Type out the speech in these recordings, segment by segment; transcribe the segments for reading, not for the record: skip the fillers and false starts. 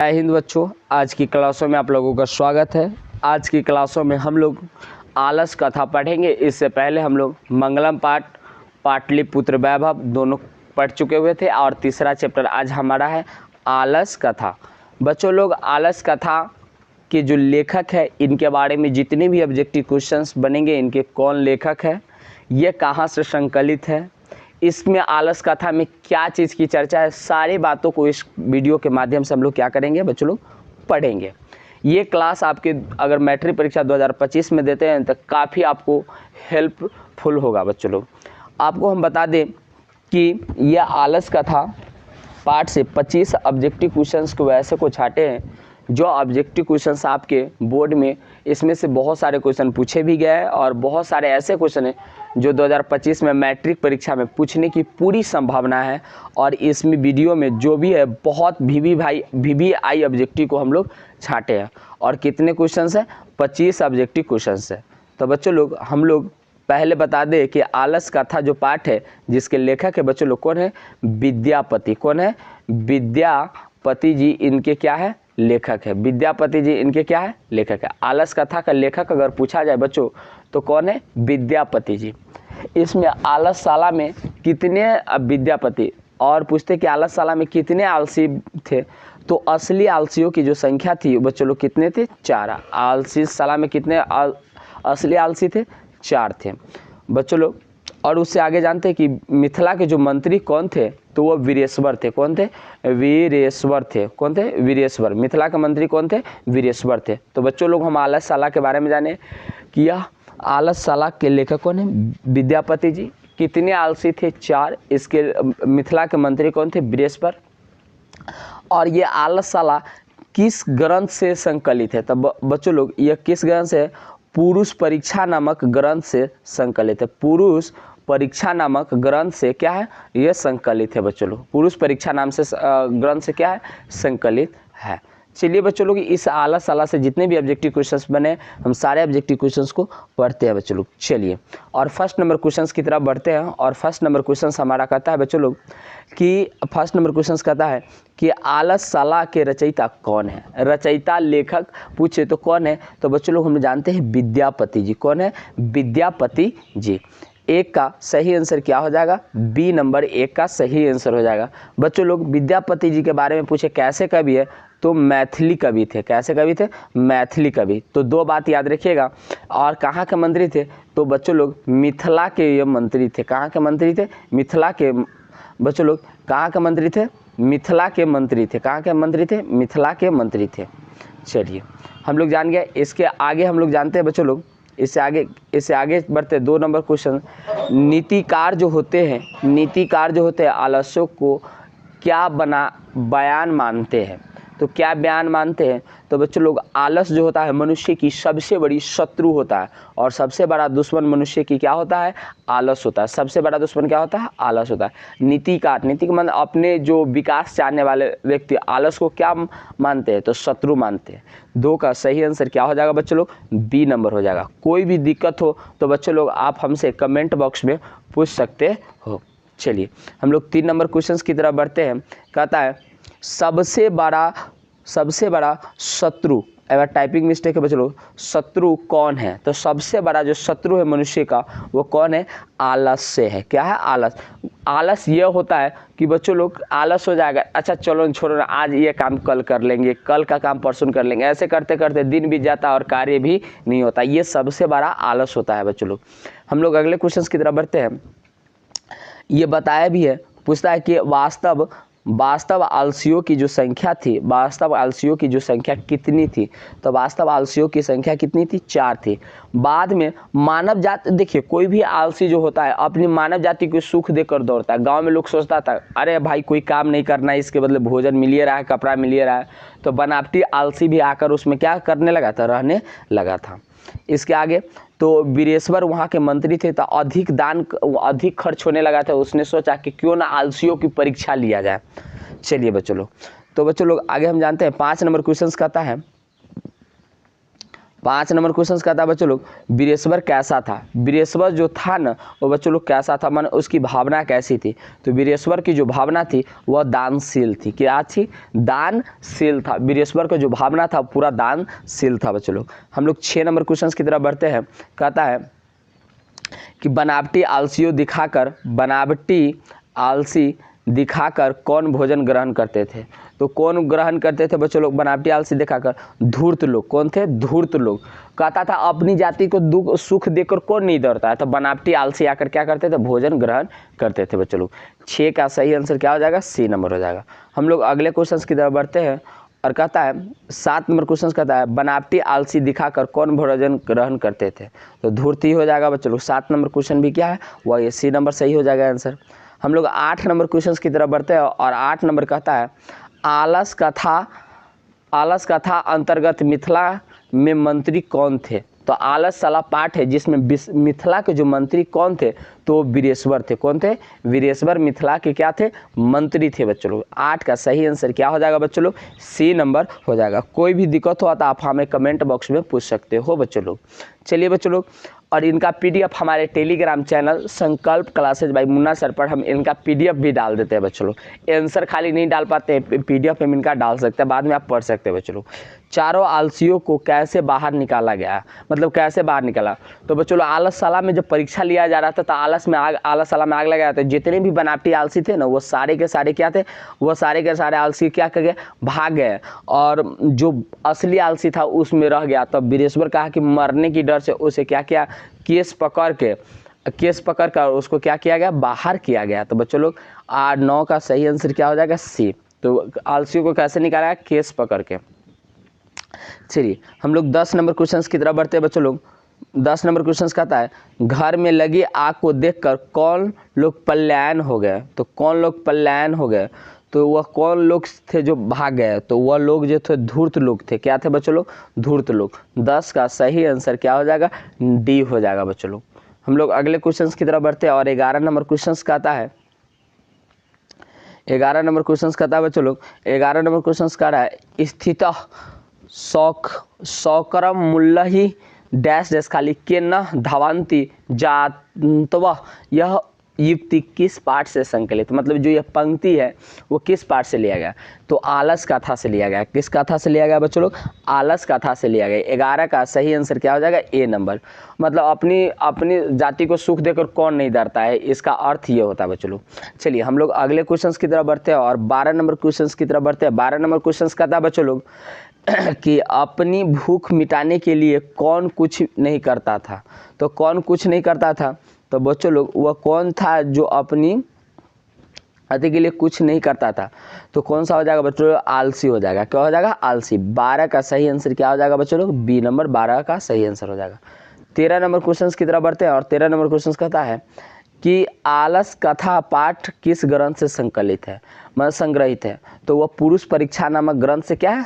जय हिंद बच्चों, आज की क्लासों में आप लोगों का स्वागत है। आज की क्लासों में हम लोग आलस कथा पढ़ेंगे। इससे पहले हम लोग मंगलम पाठ, पाटलिपुत्र वैभव दोनों पढ़ चुके हुए थे और तीसरा चैप्टर आज हमारा है आलस कथा। बच्चों लोग, आलस कथा के जो लेखक है इनके बारे में जितने भी ऑब्जेक्टिव क्वेश्चंस बनेंगे, इनके कौन लेखक है, ये कहाँ से संकलित है, इसमें आलस कथा में क्या चीज़ की चर्चा है, सारी बातों को इस वीडियो के माध्यम से हम लोग क्या करेंगे बच्चों लोग, पढ़ेंगे। ये क्लास आपके अगर मैट्रिक परीक्षा 2025 में देते हैं तो काफ़ी आपको हेल्पफुल होगा बच्चों लोग। आपको हम बता दें कि यह आलस कथा पार्ट से 25 ऑब्जेक्टिव क्वेश्चंस को वैसे को छाटे हैं जो ऑब्जेक्टिव क्वेश्चंस आपके बोर्ड में, इसमें से बहुत सारे क्वेश्चन पूछे भी गए हैं और बहुत सारे ऐसे क्वेश्चन हैं जो 2025 में मैट्रिक परीक्षा में पूछने की पूरी संभावना है। और इसमें वीडियो में जो भी है बहुत VVI ऑब्जेक्टिव को हम लोग छाटे हैं। और कितने क्वेश्चंस हैं? 25 ऑब्जेक्टिव क्वेश्चंस है। तो बच्चों लोग, हम लोग पहले बता दें कि आलस कथा जो पाठ है जिसके लेखक है बच्चों लोग कौन है? विद्यापति। कौन है? विद्यापति जी इनके क्या है? लेखक है। विद्यापति जी इनके क्या है? लेखक है। आलस कथा का लेखक अगर पूछा जाए बच्चों तो कौन है? विद्यापति जी। इसमें आलसशाला में कितने विद्यापति, और पूछते कि आलसशाला में कितने आलसी थे, तो असली आलसियों की जो संख्या थी बच्चों लोग कितने थे? 4। आलसीशाला में कितने असली आलसी थे? 4 थे बच्चों लोग। और उससे आगे जानते हैं कि मिथिला के जो मंत्री कौन थे, तो वो वीरेश्वर थे। कौन थे? वीरेश्वर थे। कौन थे? वीरेश्वर। मिथिला के मंत्री कौन थे? वीरेश्वर थे। तो बच्चों लोग, हम आलसशाला के बारे में जाने कि यह आलसशाला के लेखक कौन है? विद्यापति जी। कितने आलसी थे? 4। इसके मिथिला के मंत्री कौन थे? वीरेश्वर। और ये आलसशाला किस ग्रंथ से संकलित है? तब बच्चों लोग, यह किस ग्रंथ से? पुरुष परीक्षा नामक ग्रंथ से संकलित है। पुरुष परीक्षा नामक ग्रंथ से क्या है? यह संकलित है बच्चों लोग। पुरुष परीक्षा नाम से ग्रंथ से क्या है? संकलित है। चलिए बच्चों लोग, इस आलसशाला से जितने भी ऑब्जेक्टिव क्वेश्चंस बने हम सारे ऑब्जेक्टिव क्वेश्चंस को पढ़ते हैं बच्चों लोग। चलिए, और फर्स्ट नंबर क्वेश्चंस की तरफ बढ़ते हैं। और फर्स्ट नंबर क्वेश्चंस हमारा कहता है बच्चों लोग कि फर्स्ट नंबर क्वेश्चंस कहता है कि आलसशाला के रचयिता कौन है? रचयिता लेखक पूछे तो कौन है? तो बच्चों लोग, हम जानते हैं विद्यापति जी। कौन है? विद्यापति जी। एक का सही आंसर क्या हो जाएगा? बी नंबर 1 का सही आंसर हो जाएगा। बच्चों लोग, विद्यापति जी के बारे में पूछे कैसे कवि है, तो मैथिली कवि थे। कैसे कवि थे? मैथिली कवि। तो 2 बात याद रखिएगा। और कहाँ के मंत्री थे? तो बच्चों लोग, मिथिला के ये मंत्री थे। कहाँ के मंत्री थे? मिथिला के। बच्चों लोग, कहाँ के मंत्री थे? मिथिला के मंत्री थे। कहाँ के मंत्री थे? मिथिला के मंत्री थे। चलिए, हम लोग जान गए। इसके आगे हम लोग जानते हैं बच्चों लोग, इससे आगे बढ़ते 2 नंबर क्वेश्चन। नीतिकार जो होते हैं आलस्यों को क्या बयान मानते हैं? तो क्या बयान मानते हैं? तो बच्चों लोग, आलस जो होता है मनुष्य की सबसे बड़ी शत्रु होता है और सबसे बड़ा दुश्मन मनुष्य की क्या होता है? आलस होता है। सबसे बड़ा दुश्मन क्या होता है? आलस होता है। नीतिकार मतलब अपने जो विकास चाहने वाले व्यक्ति आलस को क्या मानते हैं? तो शत्रु मानते हैं। 2 का सही आंसर क्या हो जाएगा बच्चों लोग? बी नंबर हो जाएगा। कोई भी दिक्कत हो तो बच्चों लोग आप हमसे कमेंट बॉक्स में पूछ सकते हो। चलिए, हम लोग 3 नंबर क्वेश्चन की तरफ बढ़ते हैं। कहता है सबसे बड़ा शत्रु, अगर टाइपिंग मिस्टेक है बच्चों लोग, शत्रु कौन है? तो सबसे बड़ा जो शत्रु है मनुष्य का वो कौन है? आलस से है। क्या है? आलस। आलस ये होता है कि बच्चों लोग, आलस हो जाएगा, अच्छा चलो छोड़ो ना, आज ये काम कल कर लेंगे, कल का काम परसों कर लेंगे, ऐसे करते करते दिन बीत जाता है और कार्य भी नहीं होता। ये सबसे बड़ा आलस होता है बच्चों लोग। हम लोग अगले क्वेश्चन की तरफ बढ़ते हैं। ये बताया भी है, पूछता है कि वास्तव आलसियों की जो संख्या थी, वास्तव आलसियों की जो संख्या कितनी थी? तो वास्तव आलसियों की संख्या कितनी थी? 4 थी। बाद में मानव जाति, देखिए कोई भी आलसी जो होता है अपनी मानव जाति को सुख देकर दौड़ता है। गांव में लोग सोचता था अरे भाई कोई काम नहीं करना है, इसके बदले भोजन मिल रहा है, कपड़ा मिल रहा है, तो बनावटी आलसी भी आकर उसमें क्या करने लगा था? रहने लगा था। इसके आगे तो वीरेश्वर वहाँ के मंत्री थे, तो अधिक खर्च होने लगा था। उसने सोचा कि क्यों ना आलसियों की परीक्षा लिया जाए। चलिए बच्चों लोग, तो बच्चों लोग आगे हम जानते हैं 5 नंबर क्वेश्चन कहता है 5 नंबर क्वेश्चन कहता है बच्चों लोग वीरेश्वर कैसा था। वीरेश्वर जो था ना वो बच्चों लोग कैसा था, माने उसकी भावना कैसी थी। तो वीरेश्वर की जो भावना थी वह दानशील थी। क्या थी? दानशील था। वीरेश्वर का जो भावना था पूरा दानशील था बच्चों लोग। हम लोग 6 नंबर क्वेश्चन की तरफ बढ़ते हैं। कहता है कि बनावटी आलसी दिखाकर कौन भोजन ग्रहण करते थे। तो कौन ग्रहण करते थे बच्चों लोग बनावटी आलसी दिखाकर? धूर्त लोग। कौन थे? धूर्त लोग। कहता था अपनी जाति को दुख सुख देकर कौन नहीं डरता है, तो बनावटी आलसी आकर क्या करते थे? भोजन ग्रहण करते थे बच्चों लोग। 6 का सही आंसर क्या हो जाएगा? सी नंबर हो जाएगा। हम लोग अगले क्वेश्चन की तरफ बढ़ते हैं और कहता है 7 नंबर क्वेश्चन कहता है बनावटी आलसी दिखाकर कौन भोजन ग्रहण करते थे। तो धूर्त ही हो जाएगा बच्चों लोग। 7 नंबर क्वेश्चन भी क्या है? वह ये सी नंबर सही हो जाएगा आंसर। हम लोग 8 नंबर क्वेश्चन की तरफ बढ़ते हैं और 8 नंबर कहता है आलस कथा अंतर्गत मिथिला में मंत्री कौन थे। तो आलस साला पाठ है जिसमें मिथिला के जो मंत्री कौन थे, तो वीरेश्वर थे। कौन थे? वीरेश्वर मिथिला के क्या थे? मंत्री थे बच्चों लोग। 8 का सही आंसर क्या हो जाएगा बच्चों लोग? सी नंबर हो जाएगा। कोई भी दिक्कत हो तो आप हमें कमेंट बॉक्स में पूछ सकते हो बच्चों लोग। चलिए बच्चों लोग, और इनका पीडीएफ हमारे टेलीग्राम चैनल संकल्प क्लासेज बाय मुन्ना सर पर हम इनका पीडीएफ भी डाल देते हैं बच्चों लोग। आंसर खाली नहीं डाल पाते, पीडीएफ हम इनका डाल सकते हैं, बाद में आप पढ़ सकते हैं बच्चों लोग। चारों आलसियों को कैसे बाहर निकाला गया, मतलब कैसे बाहर निकाला। तो बच्चों लोग आलसशाला में जब परीक्षा लिया जा रहा था तो आलसशाला में आग लगाया था। जितने भी बनावटी आलसी थे ना वो सारे के सारे क्या थे? वो सारे के सारे आलसी क्या कर गए? भाग गए, और जो असली आलसी था उसमें रह गया। तब वीरेश्वर कहा कि मरने की डर से उसे क्या किया? केस पकड़ कर उसको क्या किया गया? बाहर किया गया। तो बच्चों लोग 8-9 का सही आंसर क्या हो जाएगा? सी। तो आलसियों को कैसे निकाला? केस पकड़ के। चलिए हम लोग 10 नंबर क्वेश्चन की तरफ बढ़ते हैं बच्चों लोग। 10 नंबर क्वेश्चन कहता है घर में लगी आग को देखकर कौन लोग पलायन हो गए। तो कौन लोग पलायन हो गए? तो वह कौन लोग थे जो भाग गए? तो वह लोग जो थे धूर्त लोग थे। क्या थे बच्चों लोग? धूर्त लोग। 10 का सही आंसर क्या हो जाएगा? डी हो जाएगा बच्चों लोग। हम लोग अगले क्वेश्चन की तरफ बढ़ते हैं और 11 नंबर क्वेश्चन कहता है 11 नंबर क्वेश्चन कहता है बच्चों लोग 11 नंबर क्वेश्चन कह रहा है स्थित सौकरम मुल्लहि डैश डैश खाली के न धावंती जातव। यह युक्ति किस पाठ से संकलित, मतलब जो यह पंक्ति है वो किस पाठ से लिया गया? तो आलस कथा से लिया गया। किस कथा से लिया गया बच्चों लोग? आलस कथा से लिया गया। 11 का सही आंसर क्या हो जाएगा? ए नंबर। मतलब अपनी जाति को सुख देकर कौन नहीं डरता है, इसका अर्थ ये होता है बच्चों लोग। चलिए हम लोग अगले क्वेश्चन की तरफ बढ़ते हैं और 12 नंबर क्वेश्चन की तरफ बढ़ते हैं। 12 नंबर क्वेश्चन कहता है बच्चों लोग कि अपनी भूख मिटाने के लिए कौन कुछ नहीं करता था। तो कौन कुछ नहीं करता था? तो बच्चों लोग वह कौन था जो अपनी अति के लिए कुछ नहीं करता था? तो कौन सा हो जाएगा बच्चों लोग? आलसी हो जाएगा। क्या हो जाएगा? आलसी। 12 का सही आंसर क्या हो जाएगा बच्चों लोग? B number. 12 का सही आंसर हो जाएगा। 13 नंबर क्वेश्चन की तरफ बढ़ते हैं और 13 नंबर क्वेश्चन कहता है कि आलस कथा पाठ किस ग्रंथ से संकलित है, मतलब संग्रहित है। तो वह पुरुष परीक्षा नामक ग्रंथ से क्या है?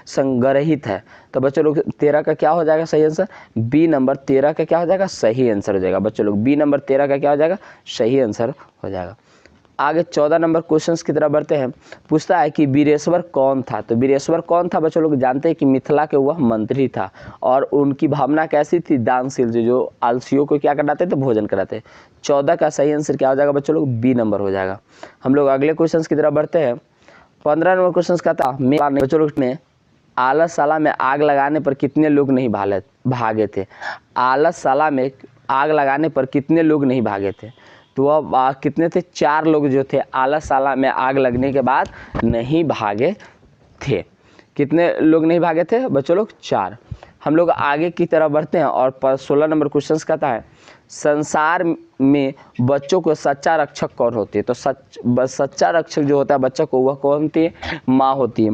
संग्रहित है। तो बच्चों लोग 13 का क्या हो जाएगा सही आंसर? B number. 13 का क्या हो जाएगा? सही आंसर हो जाएगा बच्चों लोग। बी नंबर 13 का क्या हो जाएगा? सही आंसर हो जाएगा। आगे 14 नंबर क्वेश्चन की तरफ बढ़ते हैं। पूछता है कि वीरेश्वर कौन था। तो वीरेश्वर कौन था बच्चों लोग? जानते हैं कि मिथिला के वह मंत्री था और उनकी भावना कैसी थी? दानशील, जो आलसियों को क्या कराते थे? भोजन कराते। 14 का सही आंसर क्या हो जाएगा बच्चों लोग? बी नंबर हो जाएगा। हम लोग अगले क्वेश्चन की तरफ बढ़ते हैं। 15 नंबर क्वेश्चन का था बच्चों लोग में आलसशाला में आग लगाने पर कितने लोग नहीं भागे थे। आलसशाला में आग लगाने पर कितने लोग नहीं भागे थे? तो वह कितने थे? 4 लोग जो थे आलसशाला में आग लगने के बाद नहीं भागे थे। कितने लोग नहीं भागे थे बच्चों लोग? 4। हम लोग आगे की तरफ बढ़ते हैं और 16 नंबर क्वेश्चन कहता है संसार में बच्चों को सच्चा रक्षक कौन होती है। तो सच्चा रक्षक जो होता है बच्चों को, वह कौन होती है? माँ होती है।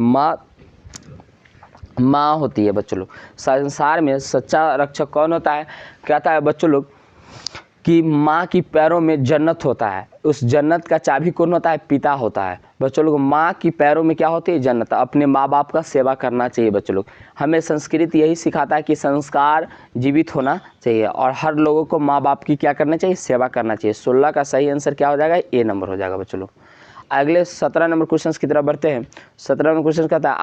माँ होती है बच्चों लोग। संसार में सच्चा रक्षक कौन होता है? कहता है बच्चों लोग कि माँ की पैरों में जन्नत होता है। उस जन्नत का चाबी कौन होता है? पिता होता है बच्चों लोग। माँ की पैरों में क्या होती है? जन्नत। अपने माँ बाप का सेवा करना चाहिए बच्चों लोग। हमें संस्कृति यही सिखाता है कि संस्कार जीवित होना चाहिए और हर लोगों को माँ बाप की क्या करना चाहिए? सेवा करना चाहिए। 16 का सही आंसर क्या हो जाएगा? ए नंबर हो जाएगा बच्चों लोग। अगले 17 नंबर क्वेश्चन की तरफ बढ़ते हैं। 17 नंबर क्वेश्चन कहता है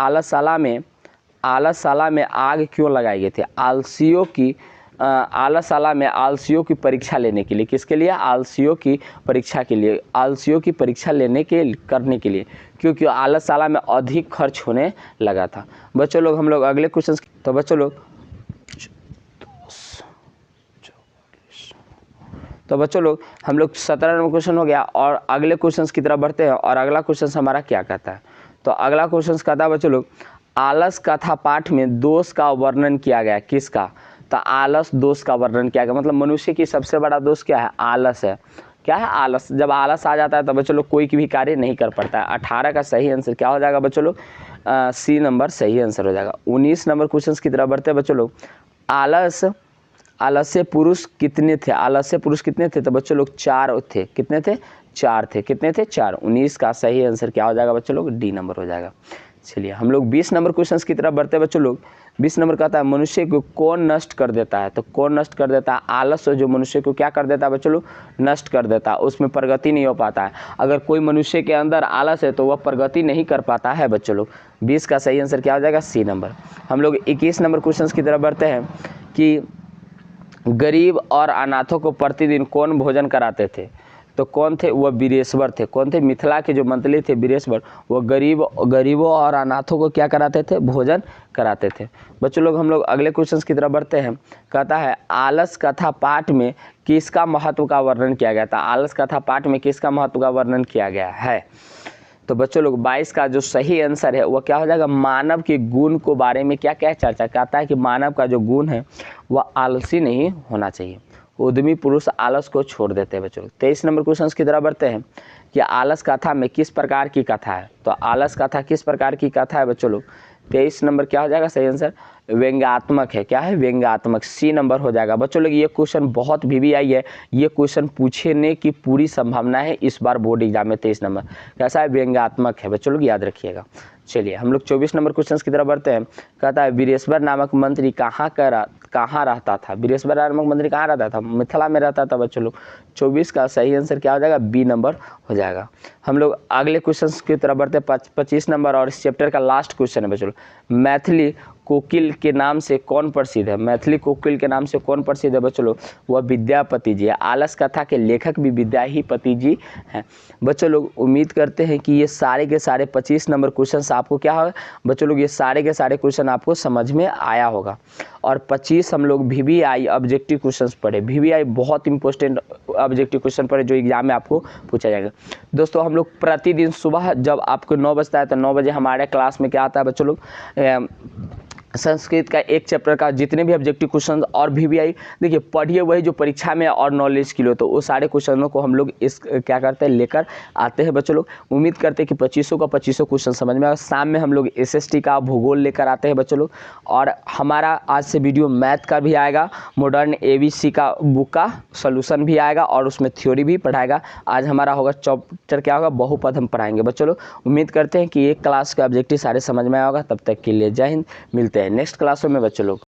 आलसशाला में आग क्यों लगाई गई थी? आलसियों की आलसशाला में आलसियों की परीक्षा लेने के लिए। किसके लिए? आलसियों की परीक्षा के लिए, आलसियों की परीक्षा करने के लिए, क्योंकि आलसशाला में अधिक खर्च होने लगा था। बच्चों लोग हम लोग अगले क्वेश्चन, तो बच्चों लोग हम लोग 17 नंबर क्वेश्चन हो गया और अगले क्वेश्चन की तरफ बढ़ते हैं। और अगला क्वेश्चन हमारा क्या कहता है? तो अगला क्वेश्चन कहता है बच्चों लोग, आलस कथा पाठ में दोष का वर्णन किया गया। किसका? तो आलस दोष का वर्णन किया गया। मतलब मनुष्य की सबसे बड़ा दोष क्या है? आलस है। क्या है? आलस। जब आलस आ जाता है तो बच्चों लोग कोई भी कार्य नहीं कर पाता है। 18 का सही आंसर क्या हो जाएगा बच्चों लोग? सी नंबर सही आंसर हो जाएगा। 19 नंबर क्वेश्चन की तरफ बढ़ते हैं बच्चों लोग। आलस्य पुरुष कितने थे? आलस्य पुरुष कितने थे? तो बच्चों लोग 4 थे। कितने थे? 4 थे। कितने थे? 4। 19 का सही आंसर क्या हो जाएगा बच्चों लोग? डी नंबर हो जाएगा। चलिए हम लोग 20 नंबर क्वेश्चन की तरफ बढ़ते हैं बच्चों लोग। 20 नंबर कहता है, मनुष्य को कौन नष्ट कर देता है? तो कौन नष्ट कर देता है? आलस जो मनुष्य को क्या कर देता है बच्चों लोग? नष्ट कर देता है। उसमें प्रगति नहीं हो पाता है। अगर कोई मनुष्य के अंदर आलस है तो वह प्रगति नहीं कर पाता है बच्चों लोग। 20 का सही आंसर क्या हो जाएगा? C number. हम लोग 21 नंबर क्वेश्चन की तरफ बढ़ते हैं कि गरीब और अनाथों को प्रतिदिन कौन भोजन कराते थे? तो कौन थे? वह वीरेश्वर थे। कौन थे? मिथिला के जो मंत्री थे वीरेश्वर, वो गरीबों और अनाथों को क्या कराते थे? भोजन कराते थे। बच्चों लोग हम लोग अगले क्वेश्चन की तरफ बढ़ते हैं। कहता है, आलस कथा पाठ में किसका महत्व का वर्णन किया गया था? आलस कथा पाठ में किसका महत्व का वर्णन किया गया है? तो बच्चों लोग 22 का जो सही आंसर है वह क्या हो जाएगा? मानव के गुण को बारे में क्या क्या चर्चा कहता है कि मानव का जो गुण है वह आलसी नहीं होना चाहिए। उद्यमी पुरुष आलस को छोड़ देते हैं बच्चों लोग। 23 नंबर क्वेश्चन की तरफ बढ़ते हैं कि आलस कथा में किस प्रकार की कथा है? तो आलस कथा किस प्रकार की कथा है बच्चों लोग? 23 नंबर क्या हो जाएगा सही आंसर? व्यंग्यात्मक है। क्या है? व्यंग्यात्मक। सी नंबर हो जाएगा। बच्चों लोग ये क्वेश्चन बहुत VVI है, ये क्वेश्चन पूछने की पूरी संभावना है इस बार बोर्ड एग्जाम में। 23 नंबर कैसा है? व्यंग्यात्मक है बच्चों लोग, याद रखिएगा। चलिए हम लोग 24 नंबर क्वेश्चन की तरफ बढ़ते हैं। कहता है, वीरेश्वर नामक मंत्री कहाँ रहता था? वीरेश्वर नामक मंत्री कहाँ रहता था? मिथिला में रहता था बच्चों लोग। 24 का सही आंसर क्या हो जाएगा? बी नंबर हो जाएगा। हम लोग अगले क्वेश्चन की तरफ बढ़ते हैं। 25 नंबर और इस चैप्टर का लास्ट क्वेश्चन है बच्चों लोग। मैथिली कोकिल के नाम से कौन प्रसिद्ध है? मैथिली कोकिल के नाम से कौन प्रसिद्ध है बच्चों लोग? वह विद्यापति जी है। आलस कथा के लेखक भी विद्यापति जी हैं। बच्चों लोग उम्मीद करते हैं कि ये सारे के सारे 25 नंबर क्वेश्चन आपको क्या होगा बच्चों लोग? ये सारे के सारे क्वेश्चन आपको समझ में आया होगा। और 25 हम लोग VVI ऑब्जेक्टिव क्वेश्चन पढ़े। VVI बहुत इंपॉर्टेंट ऑब्जेक्टिव क्वेश्चन पढ़े जो एग्जाम में आपको पूछा जाएगा। दोस्तों हम लोग प्रतिदिन सुबह जब आपको 9 बजता है तो 9 बजे हमारे क्लास में क्या आता है बच्चों लोग? संस्कृत का एक चैप्टर का जितने भी ऑब्जेक्टिव क्वेश्चन और VVI देखिए पढ़िए, वही जो परीक्षा में और नॉलेज के लिए, तो वो सारे क्वेश्चनों को हम लोग इस क्या करते हैं लेकर आते हैं बच्चों लोग। उम्मीद करते हैं कि 2500 का 2500 क्वेश्चन समझ में आएगा। शाम में हम लोग SST का भूगोल लेकर आते हैं बच्चों लोग। और हमारा आज से वीडियो मैथ का भी आएगा, मॉडर्न ABC का बुक का सोल्यूशन भी आएगा और उसमें थ्योरी भी पढ़ाएगा। आज हमारा होगा चैप्टर क्या होगा? बहुपद हम पढ़ाएंगे बच्चों लोग। उम्मीद करते हैं कि एक क्लास का ऑब्जेक्टिव सारे समझ में आया होगा। तब तक के लिए जय हिंद, मिलते हैं नेक्स्ट क्लासों में बच्चों लोग।